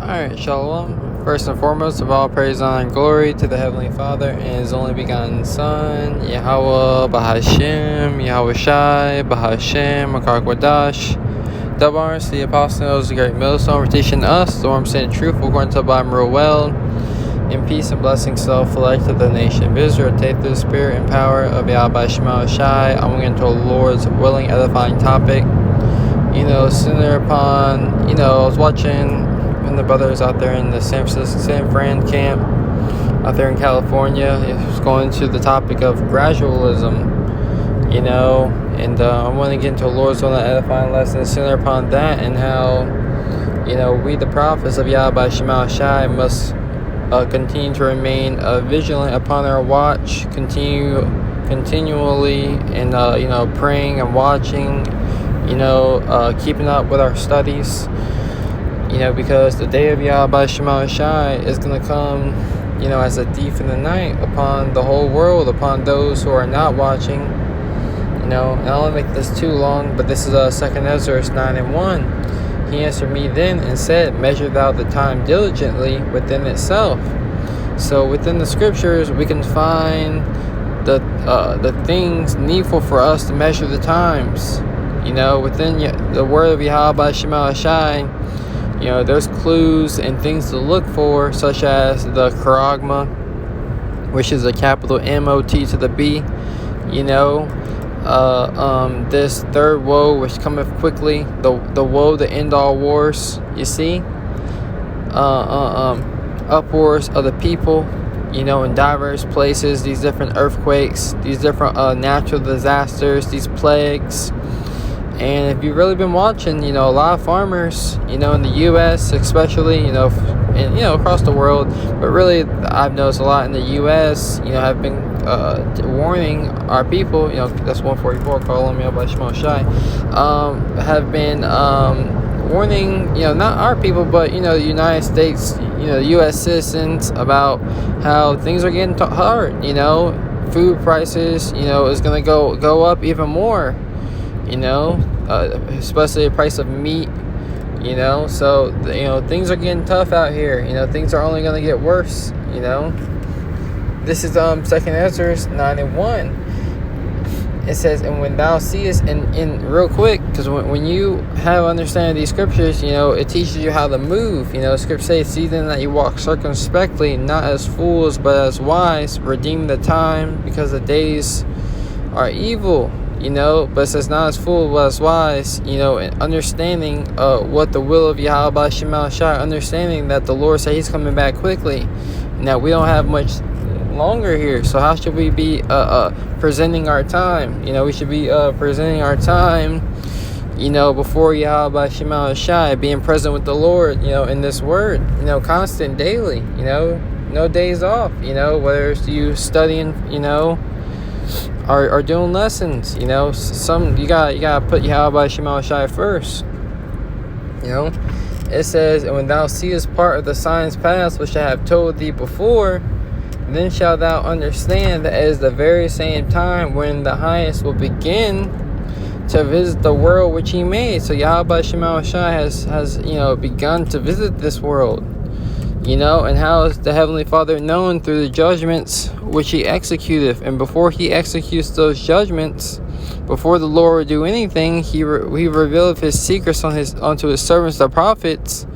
Alright, Shalom. First and foremost of all praise, honor, and glory to the Heavenly Father and His only begotten Son, Yahweh Bahashem, Yahweh Shai, Bahashem, Makar Kwadash. Double honors to the apostles, the great millstone, for teaching us the warm saying truth according to the Bible real well. In peace and blessing, self-elect to the nation of Israel, take through the spirit and power of Yahweh Shai. I'm going to get into the Lord's willing, edifying topic. Sooner upon, I was watching when the brothers out there in the San Fran camp out there in California, it was going to the topic of gradualism, and I want to get into the Lord's willing, edifying lesson sooner upon that, and how, we the prophets of Yahweh Shai must continue to remain vigilant upon our watch, continually, and praying and watching, keeping up with our studies, because the day of Yahweh Shai is going to come, as a thief in the night upon the whole world, upon those who are not watching, and I don't want to make this too long, but this is 2nd Ezra 9:1. He answered me then and said, measure thou the time diligently within itself. So within the scriptures, we can find the things needful for us to measure the times. Within the word of Yahweh Shai, there's clues and things to look for, such as the charagma, which is a capital M-O-T to the B. This third woe, which cometh quickly, the woe to end all wars. You see, upwards of the people, in diverse places, these different earthquakes, these different natural disasters, these plagues. And if you've really been watching, a lot of farmers, in the U.S. especially, and across the world, but really I've noticed a lot in the U.S., have been warning our people, that's 144, calling me up by Shema Shai, have been warning, not our people, but, the United States, the U.S. citizens about how things are getting hard, food prices, is going to go up even more. Especially the price of meat, so, things are getting tough out here, things are only going to get worse, This is 2nd Ezra 9:1. It says, and when thou seest, and real quick, because when you have understanding of these scriptures, it teaches you how to move. Scripture says, see then that you walk circumspectly, not as fools, but as wise, redeem the time, because the days are evil. But it says not as fool, but as wise, and understanding what the will of Yahweh Shai, understanding that the Lord said He's coming back quickly. Now, we don't have much longer here, so how should we be presenting our time? We should be presenting our time, before Yahweh Shai, being present with the Lord, in this word, constant, daily, no days off, whether it's you studying, are doing lessons, some you gotta put Yahweh Shai first. It says, and when thou seest part of the signs past which I have told thee before, then shalt thou understand that it is the very same time when the highest will begin to visit the world which He made. So Yahweh Shai has begun to visit this world. And how is the Heavenly Father known? Through the judgments which He executeth. And before He executes those judgments, before the Lord will do anything, He revealeth His secrets unto His servants the prophets.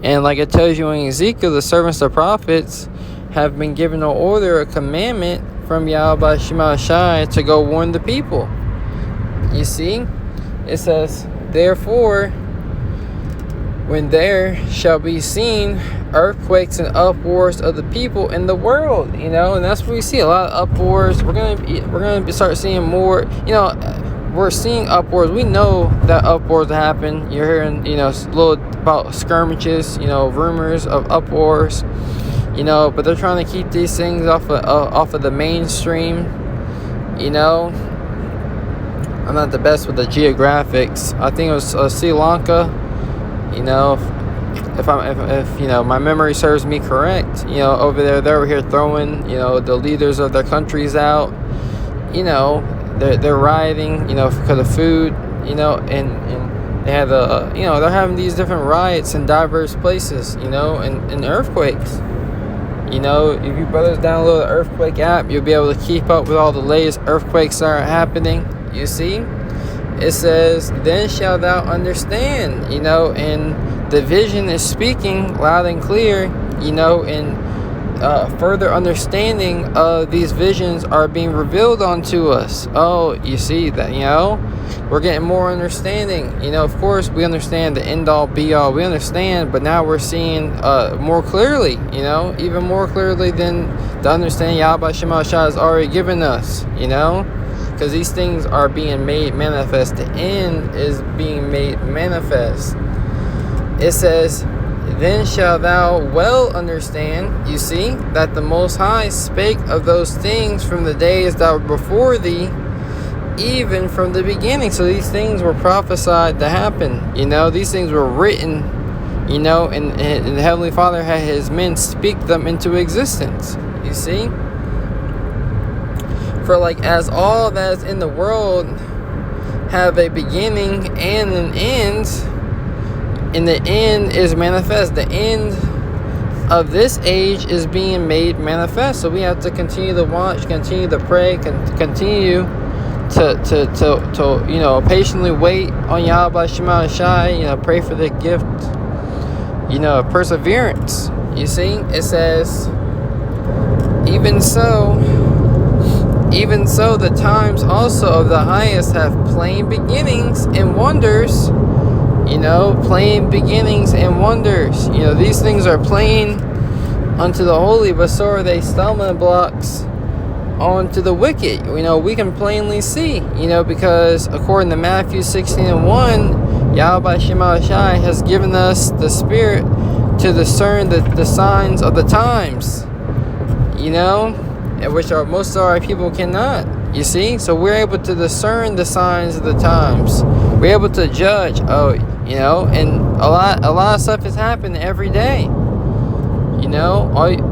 And like it tells you in Ezekiel, the servants the prophets have been given an order, a commandment from Yahweh Shai to go warn the people. You see? It says, therefore, when there shall be seen earthquakes and uproars of the people in the world, and that's what we see, a lot of uproars. We're gonna start seeing more. We're seeing uproars. We know that uproars happen. You're hearing, little about skirmishes, rumors of uproars, but they're trying to keep these things off of the mainstream. I'm not the best with the geographics. I think it was Sri Lanka. If my memory serves me correct, over there, they were here throwing, the leaders of their countries out. They're rioting, because of food, and They have they're having these different riots in diverse places, and earthquakes. If you brothers download the earthquake app, you'll be able to keep up with all the latest earthquakes that are happening. You see, it says, "Then shalt thou understand," and the vision is speaking loud and clear, and further understanding of these visions are being revealed unto us. Oh, you see that, we're getting more understanding. Of course, we understand the end all be all. We understand, but now we're seeing more clearly, even more clearly than the understanding Yahweh Shema Shah has already given us, because these things are being made manifest. The end is being made manifest. It says, "Then shalt thou well understand," you see, "that the Most High spake of those things from the days that were before thee, even from the beginning." So these things were prophesied to happen. These things were written, and the Heavenly Father had His men speak them into existence. You see? For as all that is in the world have a beginning and an end, and the end is manifest. The end of this age is being made manifest. So we have to continue to watch, continue to pray, continue to patiently wait on Yahweh Shema Shai. Pray for the gift, of perseverance. You see, it says, even so, the times also of the highest have plain beginnings and wonders. Plain beginnings and wonders. These things are plain unto the holy, but so are they stumbling blocks onto the wicked. We can plainly see, because according to Matthew 16:1, Yahweh Shema Shai has given us the Spirit to discern the signs of the times, which most of our people cannot. You see, so we're able to discern the signs of the times. We're able to judge. And a lot of stuff is happening every day.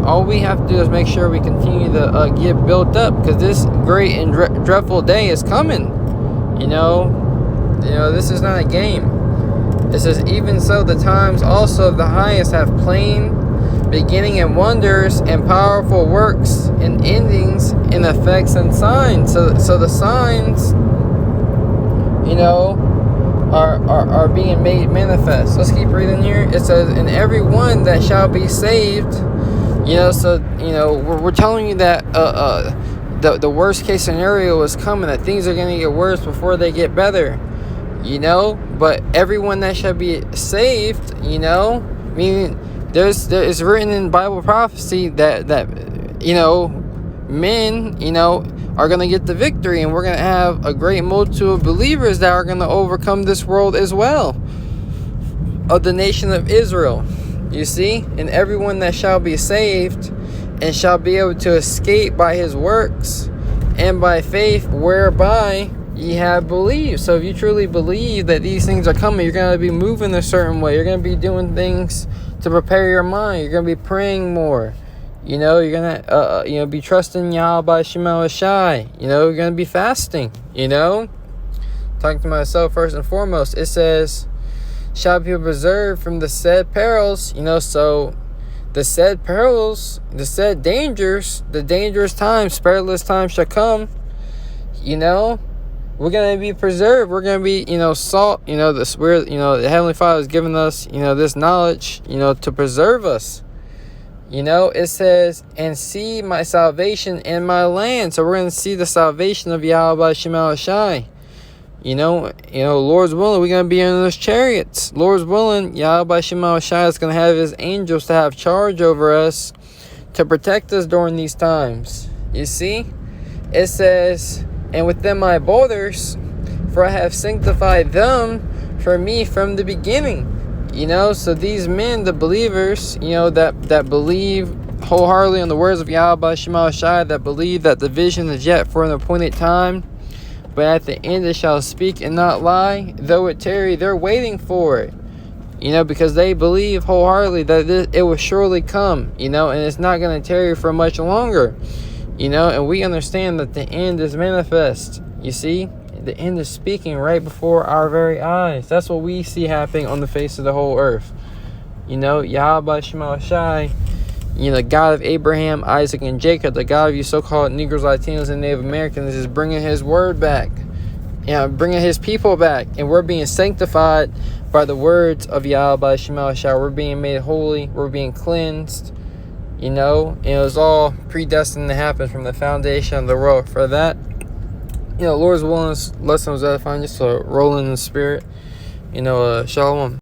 All we have to do is make sure we continue to get built up, because this great and dreadful day is coming. This is not a game. It says, even so, the times also of the highest have plain beginning and wonders and powerful works and endings and effects and signs. So the signs, are being made manifest. Let's keep reading here. It says, "And every one that shall be saved," we're telling you that the worst case scenario is coming, that things are going to get worse before they get better. But everyone that shall be saved, meaning it's written in Bible prophecy that men, are going to get the victory, and we're going to have a great multitude of believers that are going to overcome this world as well, of the nation of Israel. You see, and everyone that shall be saved and shall be able to escape by his works and by faith whereby ye have believed. So if you truly believe that these things are coming, you're going to be moving a certain way. You're going to be doing things to prepare your mind. You're going to be praying more. You're going to, be trusting Yahweh Shema Shai. You're going to be fasting, Talking to myself first and foremost, it says, shall be preserved from the said perils, so the said perils, the said dangers, the dangerous times, perilous times shall come, we're going to be preserved. We're going to be, salt, the Spirit, the Heavenly Father has given us, this knowledge, to preserve us. It says, and see my salvation in my land. So we're going to see the salvation of Yahweh Shema Shai. Lord's willing, we're going to be in those chariots. Lord's willing, Yahweh Shema Shai is going to have his angels to have charge over us to protect us during these times. You see? It says, and with them my brothers, for I have sanctified them for me from the beginning. So these men, the believers, that believe wholeheartedly on the words of Yahweh Shema Shai, that believe that the vision is yet for an appointed time, but at the end it shall speak and not lie, though it tarry, they're waiting for it, because they believe wholeheartedly that it will surely come, and it's not going to tarry for much longer, and we understand that the end is manifest, you see, The end is speaking right before our very eyes. That's what we see happening on the face of the whole earth. You know, Yahweh Shema Shai, you know, the God of Abraham, Isaac, and Jacob, the God of you so-called Negroes, Latinos, and Native Americans, is bringing his word back. You know, bringing his people back. And we're being sanctified by the words of Yahweh Shema Shai. We're being made holy. We're being cleansed. You know, and it was all predestined to happen from the foundation of the world. For that, you know, Lord's willing, this lesson was edifying, just to roll in the spirit. You know, shalom.